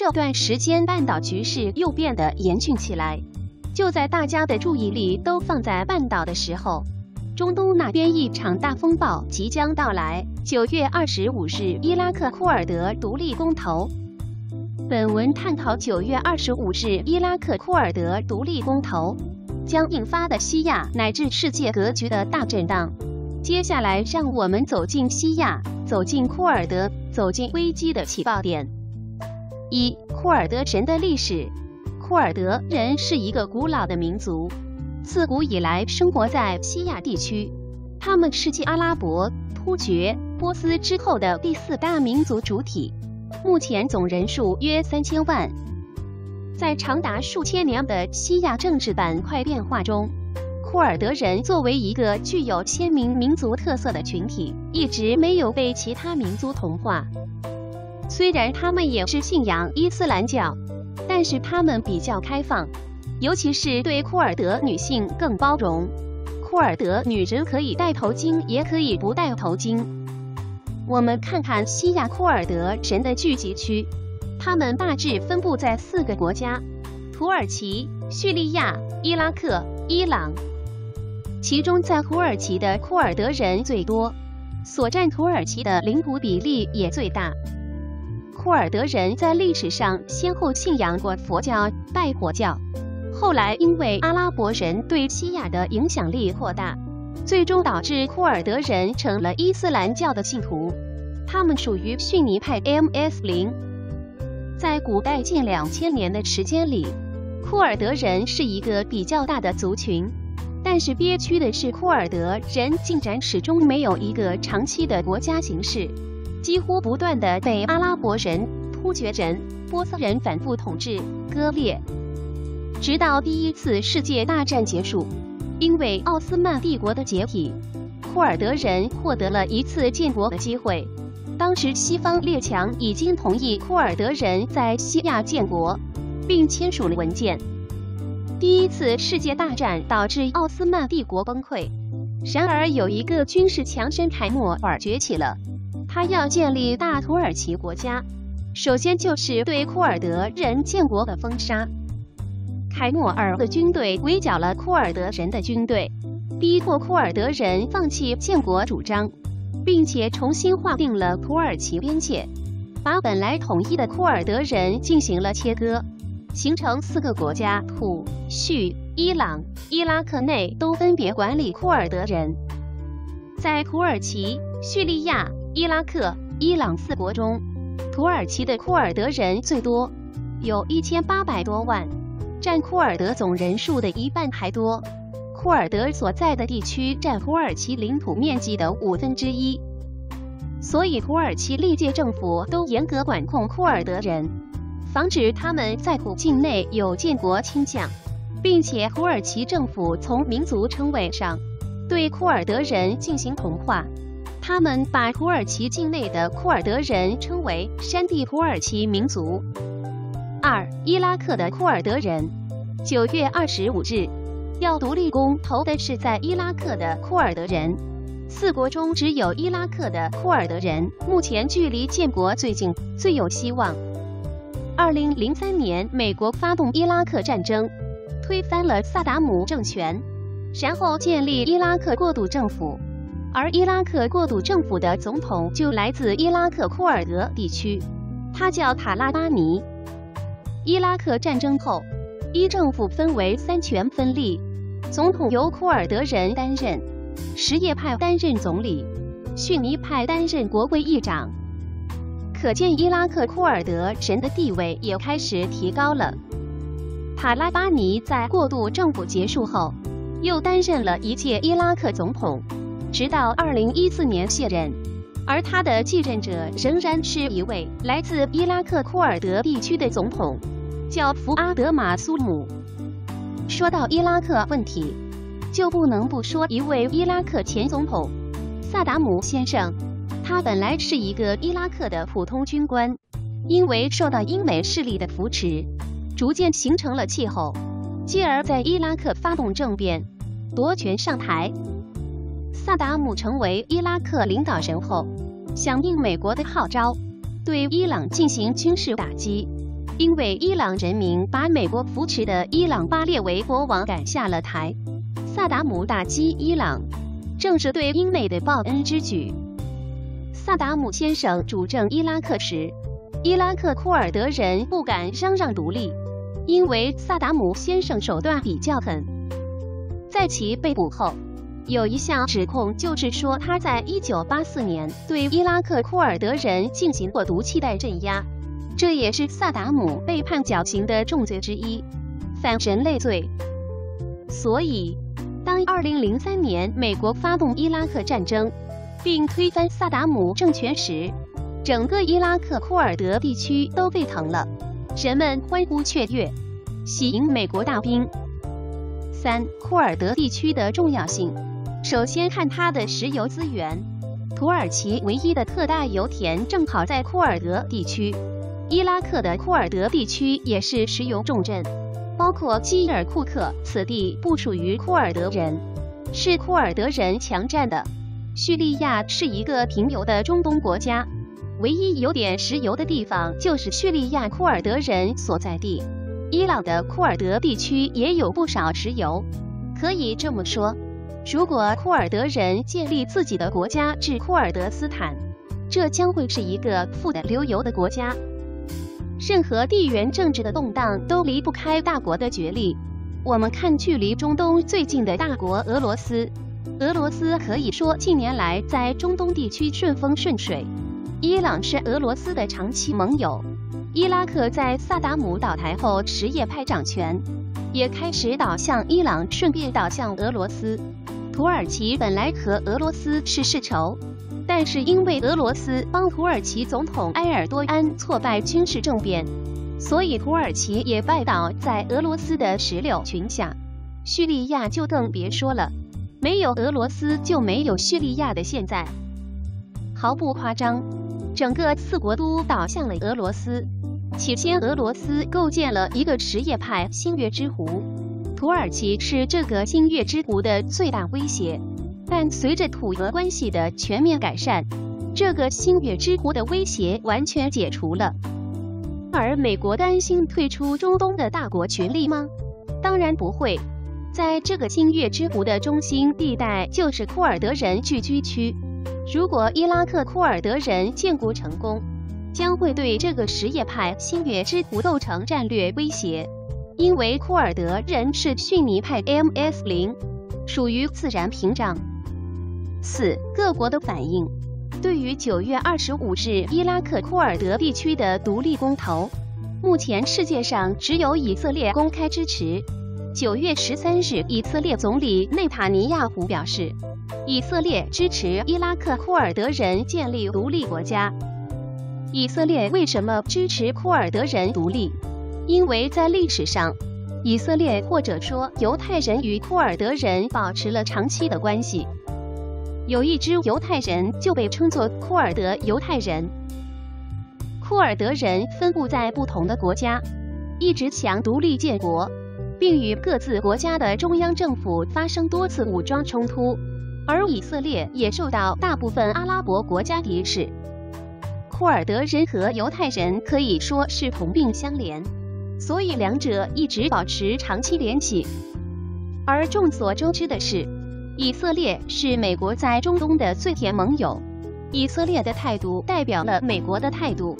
这段时间，半岛局势又变得严峻起来。就在大家的注意力都放在半岛的时候，中东那边一场大风暴即将到来。9月25日，伊拉克库尔德独立公投。本文探讨9月25日伊拉克库尔德独立公投将引发的西亚乃至世界格局的大震荡。接下来，让我们走进西亚，走进库尔德，走进危机的起爆点。1、库尔德人的历史。库尔德人是一个古老的民族，自古以来生活在西亚地区。他们是继阿拉伯、突厥、波斯之后的第4大民族主体，目前总人数约3000万。在长达数千年的西亚政治板块变化中，库尔德人作为一个具有鲜明民族特色的群体，一直没有被其他民族同化。虽然他们也是信仰伊斯兰教，但是他们比较开放，尤其是对库尔德女性更包容。库尔德女人可以戴头巾，也可以不戴头巾。我们看看西亚库尔德人的聚集区，他们大致分布在4个国家：土耳其、叙利亚、伊拉克、伊朗。其中在土耳其的库尔德人最多，所占土耳其的领土比例也最大。库尔德人在历史上先后信仰过佛教、拜火教，后来因为阿拉伯人对西亚的影响力扩大，最终导致库尔德人成了伊斯兰教的信徒。他们属于逊尼派 MS0。在古代近2000年的时间里，库尔德人是一个比较大的族群，但是憋屈的是，库尔德人竟然始终没有一个长期的国家形式，几乎不断地被阿拉伯人、突厥人、波斯人反复统治、割裂。直到第1次世界大战结束，因为奥斯曼帝国的解体，库尔德人获得了一次建国的机会。当时西方列强已经同意库尔德人在西亚建国，并签署了文件。第1次世界大战导致奥斯曼帝国崩溃，然而有一个军事强身凯末尔崛起了，他要建立大土耳其国家，首先就是对库尔德人建国的封杀。凯末尔的军队围剿了库尔德人的军队，逼迫库尔德人放弃建国主张，并且重新划定了土耳其边界，把本来统一的库尔德人进行了切割，形成4个国家：土、叙、伊朗、伊拉克内都分别管理库尔德人。在土耳其、叙利亚、伊拉克、伊朗4国中，土耳其的库尔德人最多，有1800多万，占库尔德总人数的1半还多。库尔德所在的地区占土耳其领土面积的1/5，所以土耳其历届政府都严格管控库尔德人，防止他们在土境内有建国倾向，并且土耳其政府从民族称谓上对库尔德人进行同化。他们把土耳其境内的库尔德人称为山地土耳其民族。2、伊拉克的库尔德人。9月25日，要独立公投的是在伊拉克的库尔德人。4国中只有伊拉克的库尔德人目前距离建国最近，最有希望。2003年，美国发动伊拉克战争，推翻了萨达姆政权，然后建立伊拉克过渡政府。而伊拉克过渡政府的总统就来自伊拉克库尔德地区，他叫塔拉巴尼。伊拉克战争后，伊政府分为3权分立，总统由库尔德人担任，什叶派担任总理，逊尼派担任国会议长。可见伊拉克库尔德人的地位也开始提高了。塔拉巴尼在过渡政府结束后，又担任了1届伊拉克总统，直到2014年卸任，而他的继任者仍然是一位来自伊拉克库尔德地区的总统，叫福阿德马苏姆。说到伊拉克问题，就不能不说一位伊拉克前总统萨达姆先生。他本来是一个伊拉克的普通军官，因为受到英美势力的扶持，逐渐形成了气候，继而在伊拉克发动政变，夺权上台。萨达姆成为伊拉克领导人后，响应美国的号召，对伊朗进行军事打击，因为伊朗人民把美国扶持的伊朗巴列维国王赶下了台。萨达姆打击伊朗，正是对英美的报恩之举。萨达姆先生主政伊拉克时，伊拉克库尔德人不敢嚷嚷独立，因为萨达姆先生手段比较狠。在其被捕后，有一项指控就是说他在1984年对伊拉克库尔德人进行过毒气弹镇压，这也是萨达姆被判绞刑的重罪之一，反人类罪。所以，当2003年美国发动伊拉克战争，并推翻萨达姆政权时，整个伊拉克库尔德地区都沸腾了，人们欢呼雀跃，喜迎美国大兵。3. 库尔德地区的重要性。首先看它的石油资源，土耳其唯一的特大油田正好在库尔德地区。伊拉克的库尔德地区也是石油重镇，包括基尔库克，此地不属于库尔德人，是库尔德人强占的。叙利亚是一个贫油的中东国家，唯一有点石油的地方就是叙利亚库尔德人所在地。伊朗的库尔德地区也有不少石油，可以这么说，如果库尔德人建立自己的国家至库尔德斯坦，这将会是一个富得流油的国家。任何地缘政治的动荡都离不开大国的角力。我们看距离中东最近的大国俄罗斯，俄罗斯可以说近年来在中东地区顺风顺水。伊朗是俄罗斯的长期盟友。伊拉克在萨达姆倒台后，什叶派掌权，也开始倒向伊朗，顺便倒向俄罗斯。土耳其本来和俄罗斯是世仇，但是因为俄罗斯帮土耳其总统埃尔多安挫败军事政变，所以土耳其也拜倒在俄罗斯的石榴裙下。叙利亚就更别说了，没有俄罗斯就没有叙利亚的现在。毫不夸张，整个四国都倒向了俄罗斯。起先，俄罗斯构建了一个什叶派新月之湖，土耳其是这个新月之湖的最大威胁。但随着土俄关系的全面改善，这个新月之湖的威胁完全解除了。而美国担心退出中东的大国群力吗？当然不会。在这个新月之湖的中心地带就是库尔德人聚居区，如果伊拉克库尔德人建国成功，将会对这个什叶派新月之湖构成战略威胁，因为库尔德人是逊尼派 MS-0， 属于自然屏障。4. 各国的反应。对于9月25日伊拉克库尔德地区的独立公投，目前世界上只有以色列公开支持。9月13日，以色列总理内塔尼亚胡表示，以色列支持伊拉克库尔德人建立独立国家。以色列为什么支持库尔德人独立？因为在历史上，以色列或者说犹太人与库尔德人保持了长期的关系。有一支犹太人就被称作库尔德犹太人。库尔德人分布在不同的国家，一直想独立建国，并与各自国家的中央政府发生多次武装冲突。而以色列也受到大部分阿拉伯国家敌视。库尔德人和犹太人可以说是同病相怜，所以两者一直保持长期联系。而众所周知的是，以色列是美国在中东的最铁盟友，以色列的态度代表了美国的态度。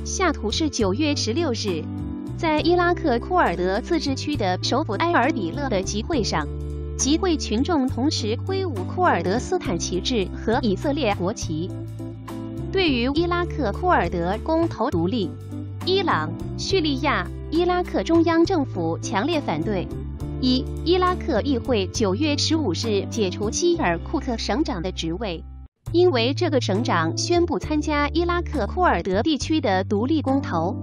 下图是9月16日，在伊拉克库尔德自治区的首府埃尔比勒的集会上，集会群众同时挥舞库尔德斯坦旗帜和以色列国旗。对于伊拉克库尔德公投独立，伊朗、叙利亚、伊拉克中央政府强烈反对。伊拉克议会9月15日解除基尔库克省长的职位，因为这个省长宣布参加伊拉克库尔德地区的独立公投。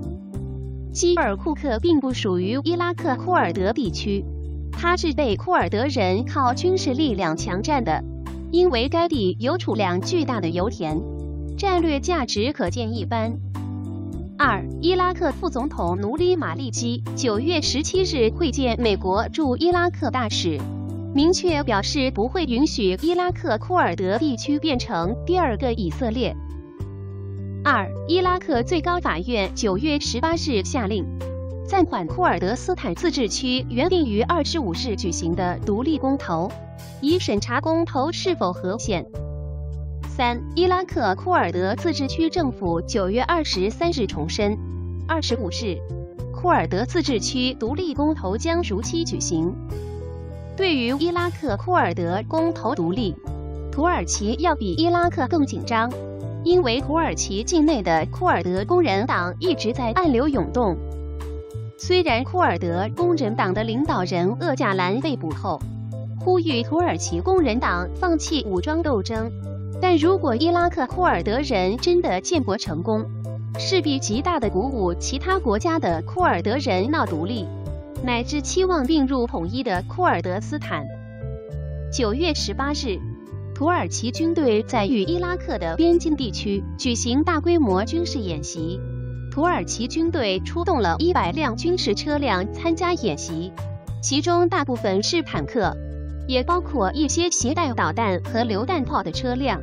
基尔库克并不属于伊拉克库尔德地区，它是被库尔德人靠军事力量强占的，因为该地有储量巨大的油田，战略价值可见一斑。2. 伊拉克副总统努里马利基9月17日会见美国驻伊拉克大使，明确表示不会允许伊拉克库尔德地区变成第二个以色列。2. 伊拉克最高法院9月18日下令暂缓库尔德斯坦自治区原定于25日举行的独立公投，以审查公投是否合宪。3. 伊拉克库尔德自治区政府9月23日重申，25日，库尔德自治区独立公投将如期举行。对于伊拉克库尔德公投独立，土耳其要比伊拉克更紧张，因为土耳其境内的库尔德工人党一直在暗流涌动。虽然库尔德工人党的领导人厄贾兰被捕后，呼吁土耳其工人党放弃武装斗争，但如果伊拉克库尔德人真的建国成功，势必极大地鼓舞其他国家的库尔德人闹独立，乃至期望并入统一的库尔德斯坦。9月18日，土耳其军队在与伊拉克的边境地区举行大规模军事演习。土耳其军队出动了100辆军事车辆参加演习，其中大部分是坦克，也包括一些携带导弹和榴弹炮的车辆。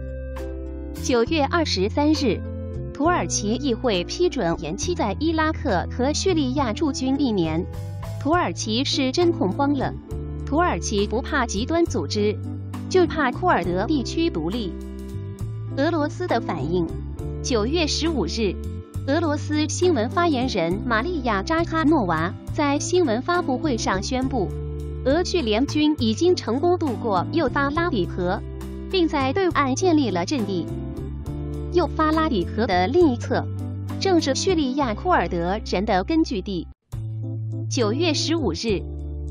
9月23日，土耳其议会批准延期在伊拉克和叙利亚驻军1年。土耳其是真恐慌了，土耳其不怕极端组织，就怕库尔德地区独立。俄罗斯的反应。9月15日，俄罗斯新闻发言人玛利亚·扎哈诺娃在新闻发布会上宣布，俄叙联军已经成功渡过幼发拉底河，并在对岸建立了阵地。幼发拉底河的另一侧，正是叙利亚库尔德人的根据地。9月15日，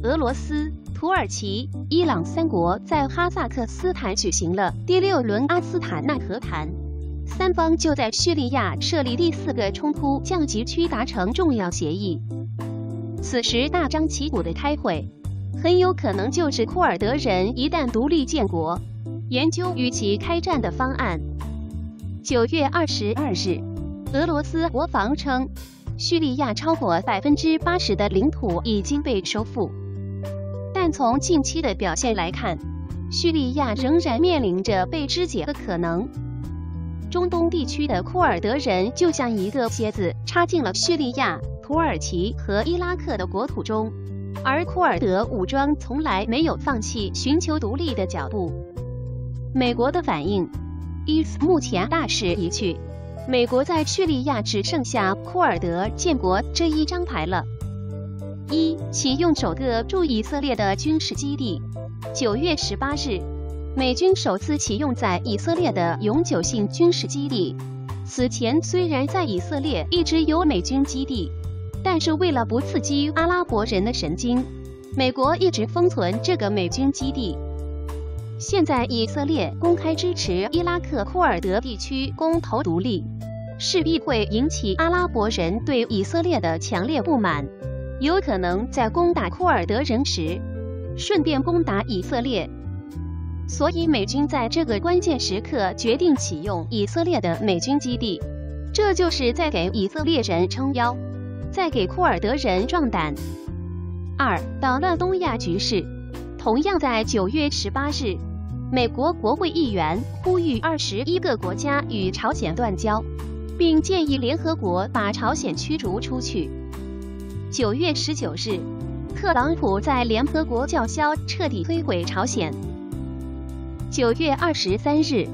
俄罗斯、土耳其、伊朗3国在哈萨克斯坦举行了第6轮阿斯塔纳和谈。三方就在叙利亚设立第4个冲突降级区达成重要协议。此时大张旗鼓的开会，很有可能就是库尔德人一旦独立建国，研究与其开战的方案。9月22日，俄罗斯国防称，叙利亚超过80%的领土已经被收复，但从近期的表现来看，叙利亚仍然面临着被肢解的可能。中东地区的库尔德人就像一个楔子插进了叙利亚、土耳其和伊拉克的国土中，而库尔德武装从来没有放弃寻求独立的脚步。美国的反应。目前大势已去，美国在叙利亚只剩下库尔德建国这一张牌了。启用首个驻以色列的军事基地。9月18日，美军首次启用在以色列的永久性军事基地。此前虽然在以色列一直有美军基地，但是为了不刺激阿拉伯人的神经，美国一直封存这个美军基地。现在以色列公开支持伊拉克库尔德地区公投独立，势必会引起阿拉伯人对以色列的强烈不满，有可能在攻打库尔德人时，顺便攻打以色列。所以美军在这个关键时刻决定启用以色列的美军基地，这就是在给以色列人撑腰，在给库尔德人壮胆。捣乱东亚局势。同样在9月18日，美国国会议员呼吁21个国家与朝鲜断交，并建议联合国把朝鲜驱逐出去。9月19日，特朗普在联合国叫嚣彻底摧毁朝鲜。9月23日，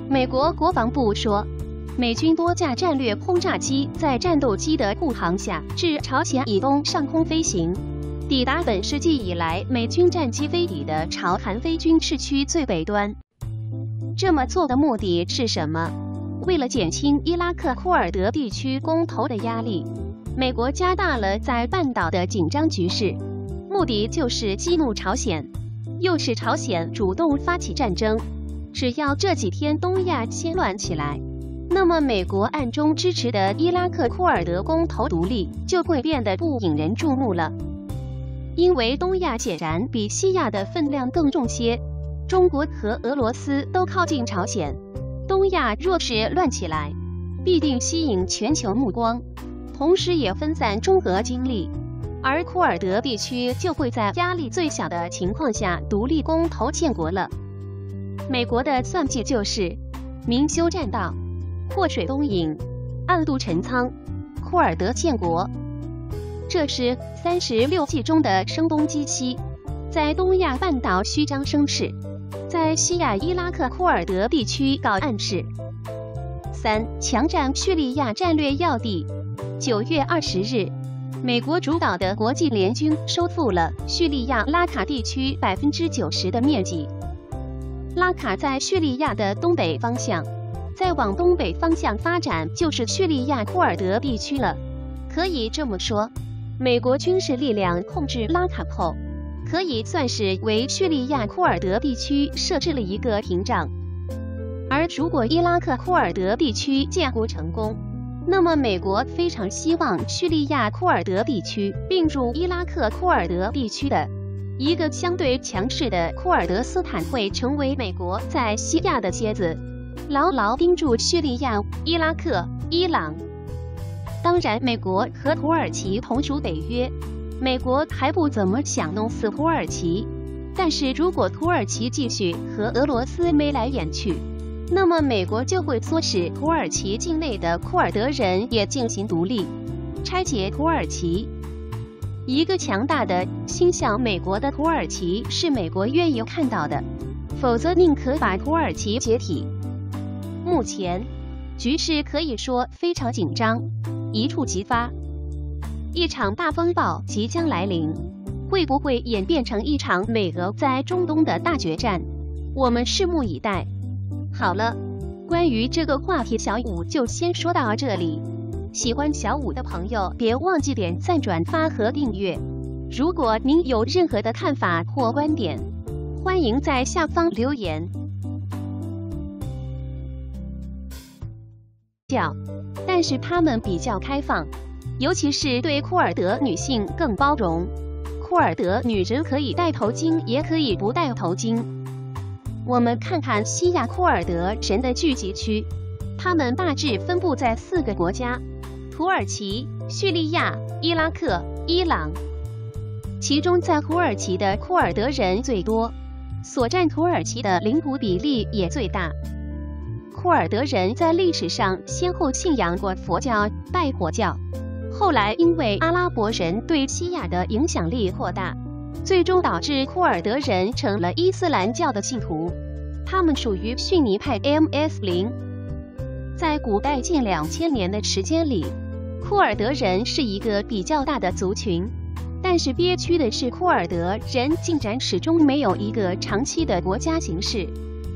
美国国防部说，美军多架战略轰炸机在战斗机的护航下至朝鲜以东上空飞行，抵达本世纪以来美军战机飞抵的朝韩非军事区最北端。这么做的目的是什么？为了减轻伊拉克库尔德地区公投的压力，美国加大了在半岛的紧张局势，目的就是激怒朝鲜，诱使朝鲜主动发起战争。只要这几天东亚先乱起来，那么美国暗中支持的伊拉克库尔德公投独立就会变得不引人注目了。因为东亚显然比西亚的分量更重些，中国和俄罗斯都靠近朝鲜，东亚若是乱起来，必定吸引全球目光，同时也分散中俄精力，而库尔德地区就会在压力最小的情况下独立公投建国了。美国的算计就是明修栈道，祸水东引，暗度陈仓，库尔德建国。这是36计中的声东击西，在东亚半岛虚张声势，在西亚伊拉克库尔德地区搞暗示。3. 强占叙利亚战略要地。9月20日，美国主导的国际联军收复了叙利亚拉卡地区90%的面积。拉卡在叙利亚的东北方向，再往东北方向发展就是叙利亚库尔德地区了。可以这么说，美国军事力量控制拉卡后，可以算是为叙利亚库尔德地区设置了一个屏障。而如果伊拉克库尔德地区建国成功，那么美国非常希望叙利亚库尔德地区并入伊拉克库尔德地区的一个相对强势的库尔德斯坦会成为美国在西亚的楔子，牢牢盯住叙利亚、伊拉克、伊朗。当然，美国和土耳其同属北约，美国还不怎么想弄死土耳其。但是如果土耳其继续和俄罗斯眉来眼去，那么美国就会唆使土耳其境内的库尔德人也进行独立，拆解土耳其。一个强大的、心向美国的土耳其是美国愿意看到的，否则宁可把土耳其解体。目前，局势可以说非常紧张，一触即发。一场大风暴即将来临，会不会演变成一场美俄在中东的大决战？我们拭目以待。好了，关于这个话题，小五就先说到这里。喜欢小五的朋友，别忘记点赞、转发和订阅。如果您有任何的看法或观点，欢迎在下方留言。但是他们比较开放，尤其是对库尔德女性更包容。库尔德女人可以戴头巾，也可以不戴头巾。我们看看西亚库尔德人的聚集区，他们大致分布在4个国家：土耳其、叙利亚、伊拉克、伊朗。其中在土耳其的库尔德人最多，所占土耳其的领土比例也最大。库尔德人在历史上先后信仰过佛教、拜火教，后来因为阿拉伯人对西亚的影响力扩大，最终导致库尔德人成了伊斯兰教的信徒，他们属于逊尼派 MS0。在古代近2000年的时间里，库尔德人是一个比较大的族群，但是憋屈的是，库尔德人竟然始终没有一个长期的国家形势，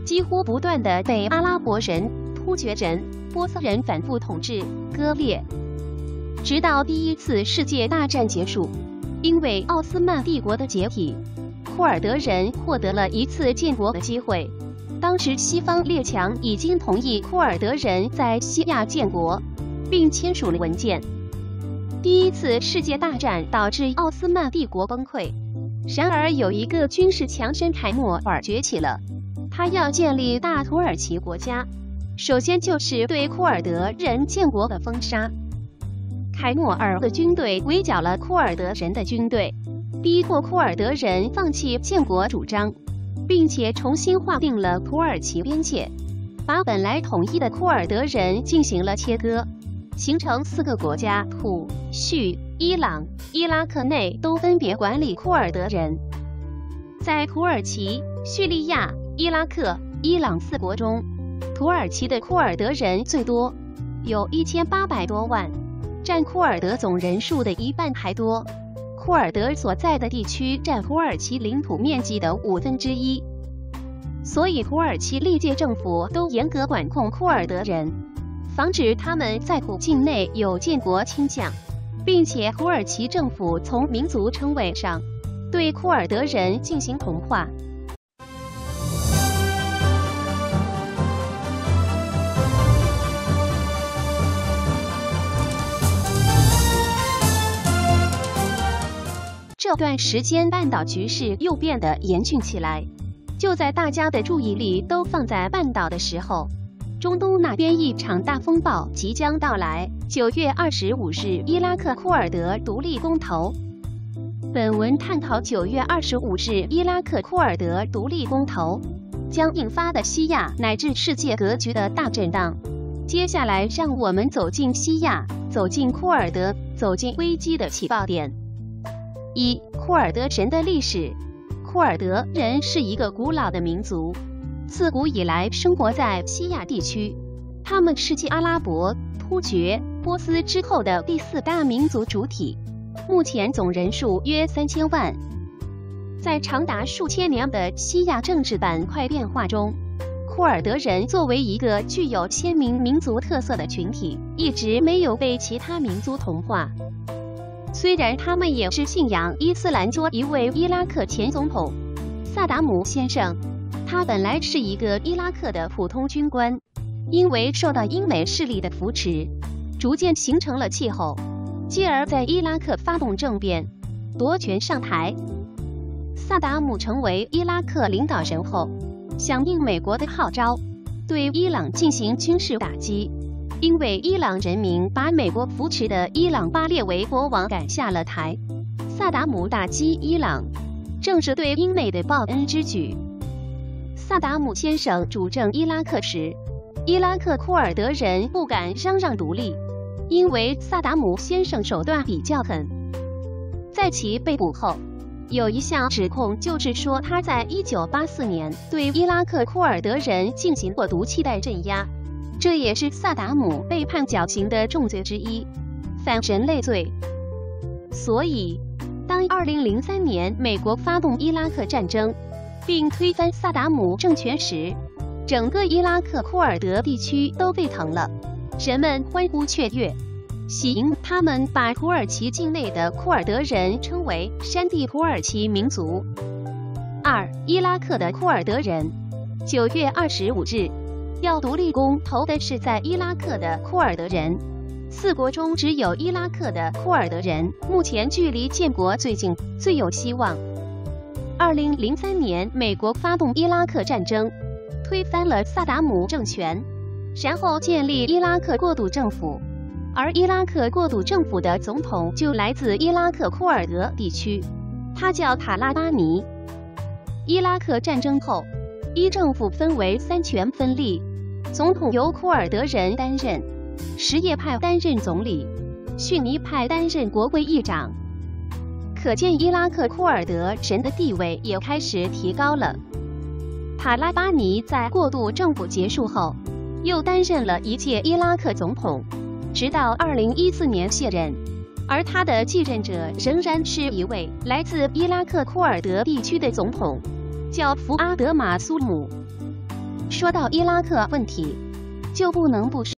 几乎不断地被阿拉伯人、突厥人、波斯人反复统治、割裂，直到第一次世界大战结束。因为奥斯曼帝国的解体，库尔德人获得了一次建国的机会。当时西方列强已经同意库尔德人在西亚建国，并签署了文件。第一次世界大战导致奥斯曼帝国崩溃，然而有一个军事强身凯末尔崛起了，他要建立大土耳其国家，首先就是对库尔德人建国的封杀。凯末尔的军队围剿了库尔德人的军队，逼迫库尔德人放弃建国主张，并且重新划定了土耳其边界，把本来统一的库尔德人进行了切割，形成4个国家：土、叙、伊朗、伊拉克内都分别管理库尔德人。在土耳其、叙利亚、伊拉克、伊朗4国中，土耳其的库尔德人最多，有1800多万。占库尔德总人数的1半还多。库尔德所在的地区占土耳其领土面积的1/5，所以土耳其历届政府都严格管控库尔德人，防止他们在土境内有建国倾向，并且土耳其政府从民族称谓上对库尔德人进行同化。这段时间，半岛局势又变得严峻起来。就在大家的注意力都放在半岛的时候，中东那边一场大风暴即将到来。9月25日，伊拉克库尔德独立公投。本文探讨9月25日伊拉克库尔德独立公投将引发的西亚乃至世界格局的大震荡。接下来，让我们走进西亚，走进库尔德，走进危机的起爆点。1、库尔德人的历史。库尔德人是一个古老的民族，自古以来生活在西亚地区。他们是继阿拉伯、突厥、波斯之后的第4大民族主体，目前总人数约3000万。在长达数千年的西亚政治板块变化中，库尔德人作为一个具有鲜明民族特色的群体，一直没有被其他民族同化。虽然他们也是信仰伊斯兰教一位伊拉克前总统萨达姆先生，他本来是一个伊拉克的普通军官，因为受到英美势力的扶持，逐渐形成了气候，继而在伊拉克发动政变，夺权上台。萨达姆成为伊拉克领导人后，响应美国的号召，对伊朗进行军事打击。因为伊朗人民把美国扶持的伊朗巴列维国王赶下了台，萨达姆打击伊朗，正是对英美的报恩之举。萨达姆先生主政伊拉克时，伊拉克库尔德人不敢嚷嚷独立，因为萨达姆先生手段比较狠。在其被捕后，有一项指控就是说他在1984年对伊拉克库尔德人进行过毒气弹镇压，这也是萨达姆被判绞刑的重罪之一，反人类罪。所以，当2003年美国发动伊拉克战争，并推翻萨达姆政权时，整个伊拉克库尔德地区都沸腾了，人们欢呼雀跃，喜迎他们把土耳其境内的库尔德人称为山地土耳其民族。2、伊拉克的库尔德人。9月25日，要独立公投的是在伊拉克的库尔德人。4国中只有伊拉克的库尔德人目前距离建国最近，最有希望。2003年，美国发动伊拉克战争，推翻了萨达姆政权，然后建立伊拉克过渡政府。而伊拉克过渡政府的总统就来自伊拉克库尔德地区，他叫塔拉巴尼。伊拉克战争后，伊政府分为3权分立，总统由库尔德人担任，什叶派担任总理，逊尼派担任国会议长。可见伊拉克库尔德人的地位也开始提高了。塔拉巴尼在过渡政府结束后，又担任了一届伊拉克总统，直到2014年卸任，而他的继任者仍然是一位来自伊拉克库尔德地区的总统，叫福阿德马苏姆。说到伊拉克问题，就不能不说